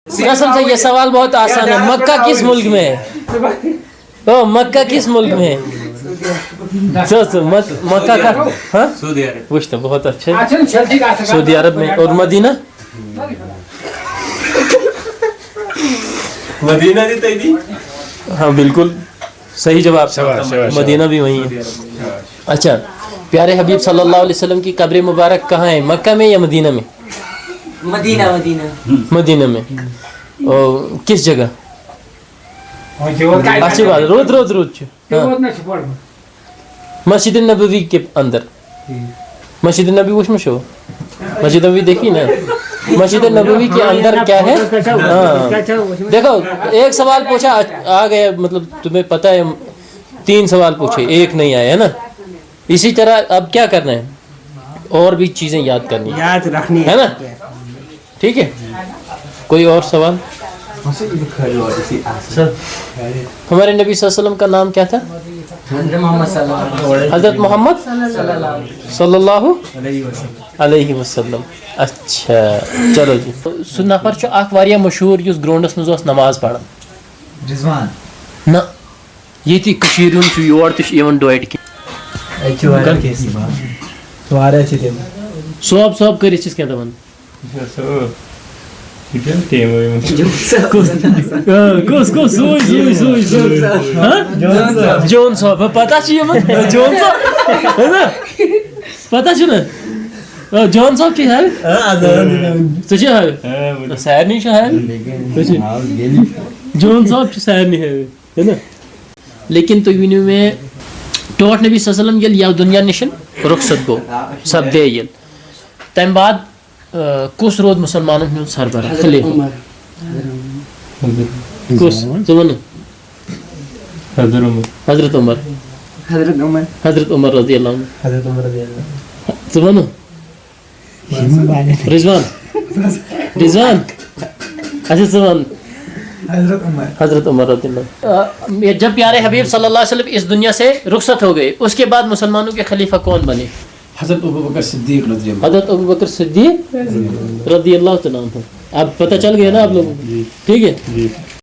कसम से ये सवाल बहुत आसान है, मक्का किस मुल्क में है? ओ मक्का किस मुल्क में है? मक्का का हाँ सऊदी अरब। पूछते बहुत अच्छे, सऊदी अरब में। और मदीना? मदीना जी हाँ बिल्कुल सही जवाब, मदीना भी वही है। अच्छा, प्यारे हबीब सल्लल्लाहु अलैहि वसल्लम की कब्र मुबारक कहाँ है, मक्का में या मदीना में? मदीना मदीना मदीना में। और किस जगह? अच्छी बात, रोज रोज रोज मस्जिद नबवी के अंदर। मस्जिद नबी उसमें शो, मस्जिद नबी देखी ना, मस्जिद नबवी के अंदर क्या है? हाँ देखो, एक सवाल पूछा आ गया, मतलब तुम्हें पता है 3 सवाल पूछे, एक नहीं आया है ना। इसी तरह अब क्या करना है, और भी चीजें याद करनी, याद रखनी है ना। ठीक है, कोई और सवाल? हमारे नबी सल्लल्लाहु अलैहि वसल्लम का नाम क्या था? हजरत मोहम्मद सल्लल्लाहु अलैहि वसल्लम। अच्छा चलो जी, सु नफर छ अख वारिया मशहूर युस ग्राउंडस मज ओस नमाज पढ़न, रिजवान ना येति कशीर हुन छ योर त इवन डोइट की सोब सोब करिस छ के दवन कस जोन साहब पता जोन साहब है ना, पता ना जॉन साहब की है सैर नहीं है, जॉन साहब सैर नहीं है ना। लेकिन तो यूनि में टोट नबी सल्लल्लाहु अलैहि वसल्लम या दुनिया निशन रुखसत गो सब दे यल तम बाद कुस रोद मुसलमानों में सरबराह खलीफा कुस जमाना हजरत उमर रज़ी अल्लाह अन्हु जमाना रिजवान अच्छा जमान हजरत उमर रज़ी अल्लाह। जब प्यारे हबीब सल्लल्लाहु अलैहि वसल्लम इस दुनिया से रुखसत हो गए, उसके बाद मुसलमानों के खलीफा कौन बने? हज़रत अबू बकर सिद्दीक रज़ी अल्लाह तआला अन्हु। अब पता चल गया ना आप लोगों को, ठीक है।